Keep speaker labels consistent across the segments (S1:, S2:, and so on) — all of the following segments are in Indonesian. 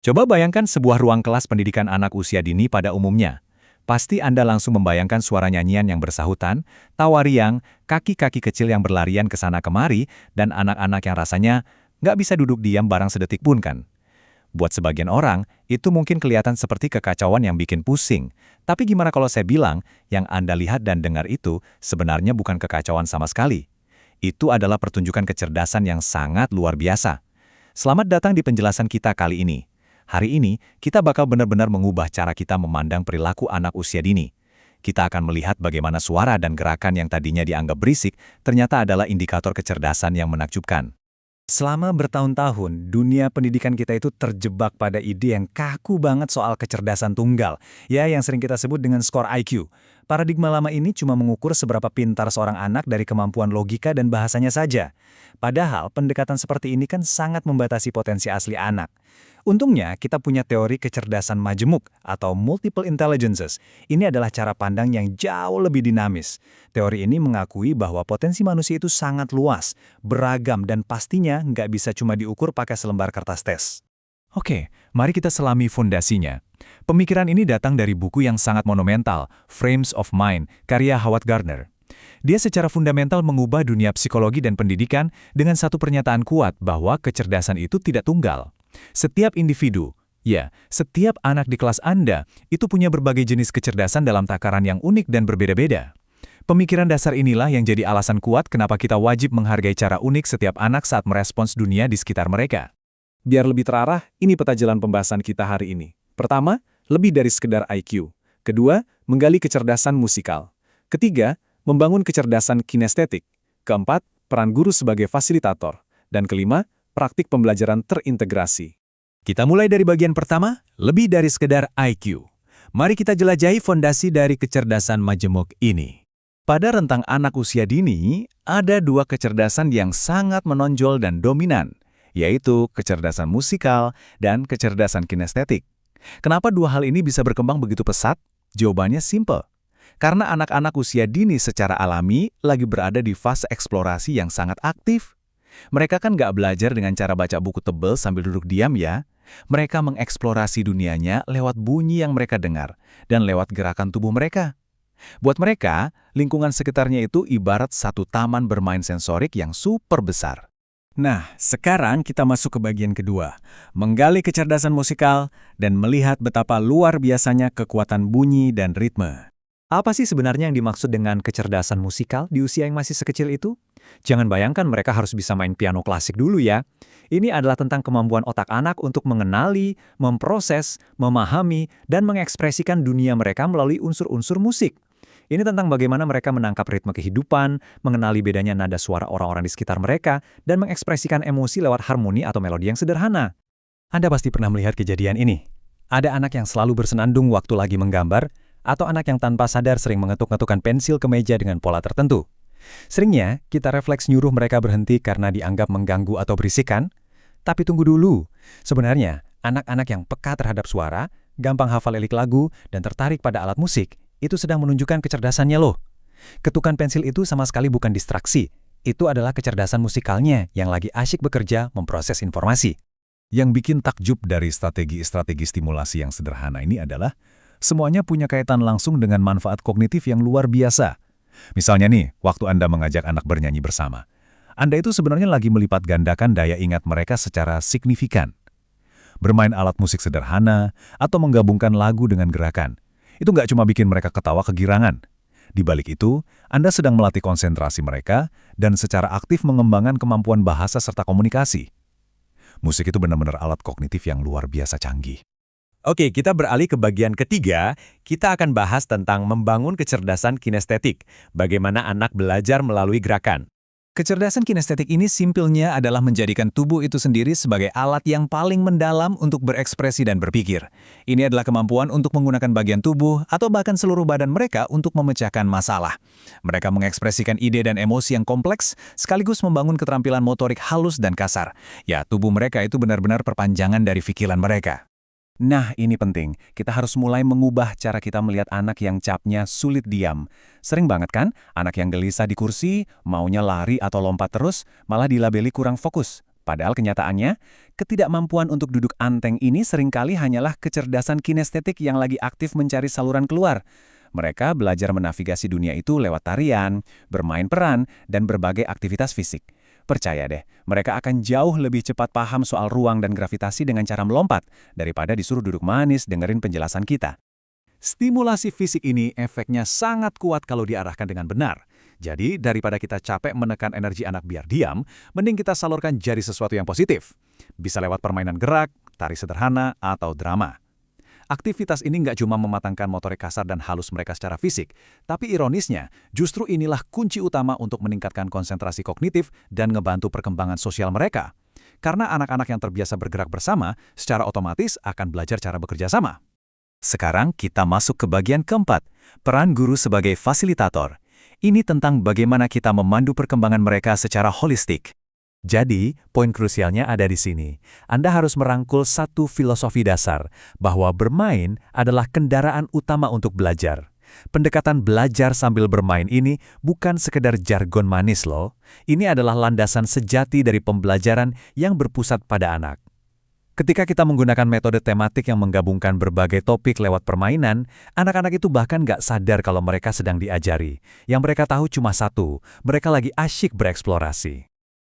S1: Coba bayangkan sebuah ruang kelas pendidikan anak usia dini pada umumnya. Pasti Anda langsung membayangkan suara nyanyian yang bersahutan, tawa riang, kaki-kaki kecil yang berlarian ke sana kemari, dan anak-anak yang rasanya nggak bisa duduk diam barang sedetik pun kan. Buat sebagian orang, itu mungkin kelihatan seperti kekacauan yang bikin pusing. Tapi gimana kalau saya bilang, yang Anda lihat dan dengar itu sebenarnya bukan kekacauan sama sekali. Itu adalah pertunjukan kecerdasan yang sangat luar biasa. Selamat datang di penjelasan kita kali ini. Hari ini, kita bakal benar-benar mengubah cara kita memandang perilaku anak usia dini. Kita akan melihat bagaimana suara dan gerakan yang tadinya dianggap berisik ternyata adalah indikator kecerdasan yang menakjubkan. Selama bertahun-tahun, dunia pendidikan kita itu terjebak pada ide yang kaku banget soal kecerdasan tunggal, ya yang sering kita sebut dengan skor IQ. Paradigma lama ini cuma mengukur seberapa pintar seorang anak dari kemampuan logika dan bahasanya saja. Padahal, pendekatan seperti ini kan sangat membatasi potensi asli anak. Untungnya, kita punya teori kecerdasan majemuk atau multiple intelligences. Ini adalah cara pandang yang jauh lebih dinamis. Teori ini mengakui bahwa potensi manusia itu sangat luas, beragam, dan pastinya nggak bisa cuma diukur pakai selembar kertas tes. Oke, mari kita selami fondasinya. Pemikiran ini datang dari buku yang sangat monumental, Frames of Mind, karya Howard Gardner. Dia secara fundamental mengubah dunia psikologi dan pendidikan dengan satu pernyataan kuat bahwa kecerdasan itu tidak tunggal. Setiap individu, ya, setiap anak di kelas Anda, itu punya berbagai jenis kecerdasan dalam takaran yang unik dan berbeda-beda. Pemikiran dasar inilah yang jadi alasan kuat kenapa kita wajib menghargai cara unik setiap anak saat merespons dunia di sekitar mereka. Biar lebih terarah, ini peta jalan pembahasan kita hari ini. Pertama, lebih dari sekedar IQ. Kedua, menggali kecerdasan musikal. Ketiga, membangun kecerdasan kinestetik. Keempat, peran guru sebagai fasilitator. Dan kelima, praktik pembelajaran terintegrasi. Kita mulai dari bagian pertama, lebih dari sekedar IQ. Mari kita jelajahi fondasi dari kecerdasan majemuk ini. Pada rentang anak usia dini, ada dua kecerdasan yang sangat menonjol dan dominan, yaitu kecerdasan musikal dan kecerdasan kinestetik. Kenapa dua hal ini bisa berkembang begitu pesat? Jawabannya simple. Karena anak-anak usia dini secara alami lagi berada di fase eksplorasi yang sangat aktif. Mereka kan nggak belajar dengan cara baca buku tebel sambil duduk diam ya. Mereka mengeksplorasi dunianya lewat bunyi yang mereka dengar dan lewat gerakan tubuh mereka. Buat mereka, lingkungan sekitarnya itu ibarat satu taman bermain sensorik yang super besar. Nah, sekarang kita masuk ke bagian kedua, menggali kecerdasan musikal dan melihat betapa luar biasanya kekuatan bunyi dan ritme. Apa sih sebenarnya yang dimaksud dengan kecerdasan musikal di usia yang masih sekecil itu? Jangan bayangkan mereka harus bisa main piano klasik dulu ya. Ini adalah tentang kemampuan otak anak untuk mengenali, memproses, memahami, dan mengekspresikan dunia mereka melalui unsur-unsur musik. Ini tentang bagaimana mereka menangkap ritme kehidupan, mengenali bedanya nada suara orang-orang di sekitar mereka, dan mengekspresikan emosi lewat harmoni atau melodi yang sederhana. Anda pasti pernah melihat kejadian ini. Ada anak yang selalu bersenandung waktu lagi menggambar, atau anak yang tanpa sadar sering mengetuk-ngetukkan pensil ke meja dengan pola tertentu. Seringnya, kita refleks nyuruh mereka berhenti karena dianggap mengganggu atau berisikan. Tapi tunggu dulu, sebenarnya anak-anak yang peka terhadap suara, gampang hafal lirik lagu, dan tertarik pada alat musik, itu sedang menunjukkan kecerdasannya loh. Ketukan pensil itu sama sekali bukan distraksi, itu adalah kecerdasan musikalnya yang lagi asyik bekerja memproses informasi. Yang bikin takjub dari strategi-strategi stimulasi yang sederhana ini adalah semuanya punya kaitan langsung dengan manfaat kognitif yang luar biasa. Misalnya nih, waktu Anda mengajak anak bernyanyi bersama, Anda itu sebenarnya lagi melipat gandakan daya ingat mereka secara signifikan. Bermain alat musik sederhana, atau menggabungkan lagu dengan gerakan, itu nggak cuma bikin mereka ketawa kegirangan. Di balik itu, Anda sedang melatih konsentrasi mereka dan secara aktif mengembangkan kemampuan bahasa serta komunikasi. Musik itu benar-benar alat kognitif yang luar biasa canggih. Oke, kita beralih ke bagian ketiga. Kita akan bahas tentang membangun kecerdasan kinestetik. Bagaimana anak belajar melalui gerakan. Kecerdasan kinestetik ini simpelnya adalah menjadikan tubuh itu sendiri sebagai alat yang paling mendalam untuk berekspresi dan berpikir. Ini adalah kemampuan untuk menggunakan bagian tubuh atau bahkan seluruh badan mereka untuk memecahkan masalah. Mereka mengekspresikan ide dan emosi yang kompleks, sekaligus membangun keterampilan motorik halus dan kasar. Ya, tubuh mereka itu benar-benar perpanjangan dari pikiran mereka. Nah, ini penting. Kita harus mulai mengubah cara kita melihat anak yang capnya sulit diam. Sering banget kan, anak yang gelisah di kursi, maunya lari atau lompat terus, malah dilabeli kurang fokus.
S2: Padahal kenyataannya, ketidakmampuan untuk duduk anteng ini seringkali hanyalah kecerdasan kinestetik yang lagi aktif mencari saluran keluar. Mereka belajar menavigasi dunia itu lewat tarian, bermain peran, dan berbagai aktivitas fisik. Percaya deh, mereka akan jauh lebih cepat paham soal ruang dan gravitasi dengan cara melompat, daripada disuruh duduk manis dengerin penjelasan kita.
S1: Stimulasi fisik ini efeknya sangat kuat kalau diarahkan dengan benar. Jadi, daripada kita capek menekan energi anak biar diam, mending kita salurkan jadi sesuatu yang positif. Bisa lewat permainan gerak, tari sederhana, atau drama. Aktivitas ini nggak cuma mematangkan motorik kasar dan halus mereka secara fisik, tapi ironisnya, justru inilah kunci utama untuk meningkatkan konsentrasi kognitif dan ngebantu perkembangan sosial mereka. Karena anak-anak yang terbiasa bergerak bersama, secara otomatis akan belajar cara bekerja sama. Sekarang kita masuk ke bagian keempat, peran guru sebagai fasilitator. Ini tentang bagaimana kita memandu perkembangan mereka secara holistik. Jadi, poin krusialnya ada di sini. Anda harus merangkul satu filosofi dasar, bahwa bermain adalah kendaraan utama untuk belajar. Pendekatan belajar sambil bermain ini bukan sekedar jargon manis loh. Ini adalah landasan sejati dari pembelajaran yang berpusat pada anak. Ketika kita menggunakan metode tematik yang menggabungkan berbagai topik lewat permainan, anak-anak itu bahkan nggak sadar kalau mereka sedang diajari. Yang mereka tahu cuma satu, mereka lagi asyik bereksplorasi.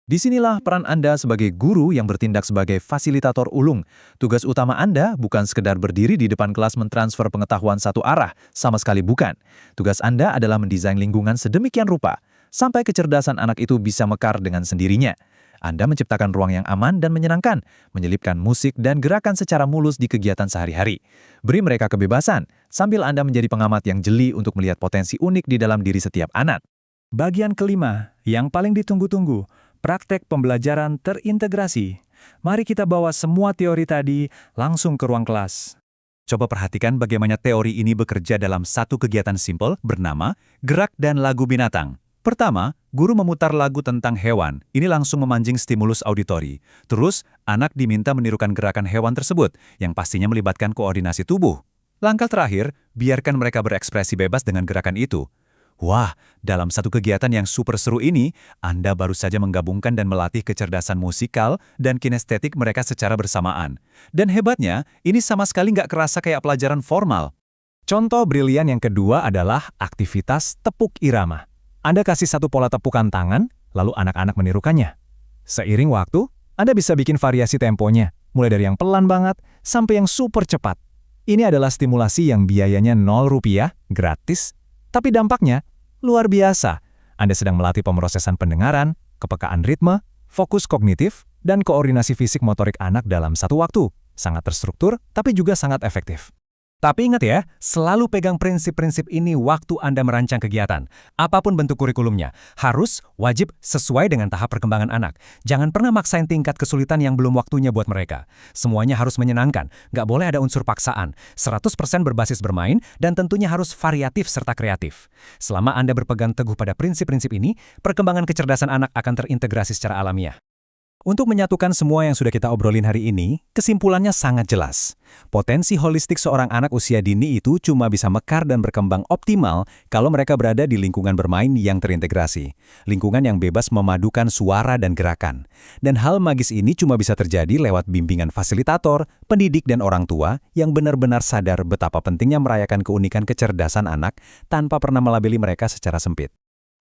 S1: Disinilah peran Anda sebagai guru yang bertindak sebagai fasilitator ulung. Tugas utama Anda bukan sekedar berdiri di depan kelas mentransfer pengetahuan satu arah, sama sekali bukan. Tugas Anda adalah mendesain lingkungan sedemikian rupa, sampai kecerdasan anak itu bisa mekar dengan sendirinya. Anda menciptakan ruang yang aman dan menyenangkan, menyelipkan musik dan gerakan secara mulus di kegiatan sehari-hari. Beri mereka kebebasan, sambil Anda menjadi pengamat yang jeli untuk melihat potensi unik di dalam diri setiap anak. Bagian kelima, yang paling ditunggu-tunggu, praktek pembelajaran terintegrasi. Mari kita bawa semua teori tadi langsung ke ruang kelas. Coba perhatikan bagaimana teori ini bekerja dalam satu kegiatan simpel bernama Gerak dan Lagu Binatang. Pertama, guru memutar lagu tentang hewan. Ini langsung memanjing stimulus auditori. Terus, anak diminta menirukan gerakan hewan tersebut, yang pastinya melibatkan koordinasi tubuh. Langkah terakhir, biarkan mereka berekspresi bebas dengan gerakan itu. Wah, dalam satu kegiatan yang super seru ini, Anda baru saja menggabungkan dan melatih kecerdasan musikal dan kinestetik mereka secara bersamaan. Dan hebatnya, ini sama sekali nggak kerasa kayak pelajaran formal. Contoh brilian yang kedua adalah aktivitas tepuk irama. Anda kasih satu pola tepukan tangan, lalu anak-anak menirukannya. Seiring waktu, Anda bisa bikin variasi temponya, mulai dari yang pelan banget sampai yang super cepat. Ini adalah stimulasi yang biayanya Rp0, gratis, tapi dampaknya luar biasa. Anda sedang melatih pemrosesan pendengaran, kepekaan ritme, fokus kognitif, dan koordinasi fisik motorik anak dalam satu waktu. Sangat terstruktur, tapi juga sangat efektif. Tapi ingat ya, selalu pegang prinsip-prinsip ini waktu Anda merancang kegiatan. Apapun bentuk kurikulumnya, harus, wajib, sesuai dengan tahap perkembangan anak. Jangan pernah maksain tingkat kesulitan yang belum waktunya buat mereka. Semuanya harus menyenangkan, nggak boleh ada unsur paksaan. 100% berbasis bermain, dan tentunya harus variatif serta kreatif. Selama Anda berpegang teguh pada prinsip-prinsip ini, perkembangan kecerdasan anak akan terintegrasi secara alamiah. Untuk menyatukan semua yang sudah kita obrolin hari ini, kesimpulannya sangat jelas. Potensi holistik seorang anak usia dini itu cuma bisa mekar dan berkembang optimal kalau mereka berada di lingkungan bermain yang terintegrasi. Lingkungan yang bebas memadukan suara dan gerakan. Dan hal magis ini cuma bisa terjadi lewat bimbingan fasilitator, pendidik dan orang tua yang benar-benar sadar betapa pentingnya merayakan keunikan kecerdasan anak tanpa pernah melabeli mereka secara sempit.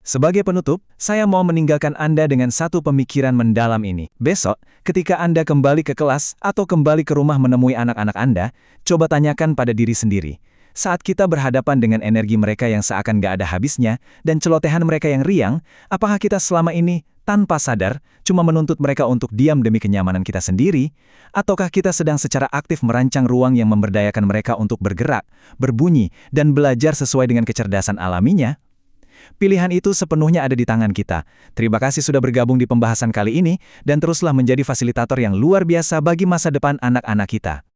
S1: Sebagai penutup, saya mau meninggalkan Anda dengan satu pemikiran mendalam ini. Besok, ketika Anda kembali ke kelas atau kembali ke rumah menemui anak-anak Anda, coba tanyakan pada diri sendiri. Saat kita berhadapan dengan energi mereka yang seakan gak ada habisnya, dan celotehan mereka yang riang, apakah kita selama ini, tanpa sadar, cuma menuntut mereka untuk diam demi kenyamanan kita sendiri? Ataukah kita sedang secara aktif merancang ruang yang memberdayakan mereka untuk bergerak, berbunyi, dan belajar sesuai dengan kecerdasan alaminya? Pilihan itu sepenuhnya ada di tangan kita. Terima kasih sudah bergabung di pembahasan kali ini, dan teruslah menjadi fasilitator yang luar biasa bagi masa depan anak-anak kita.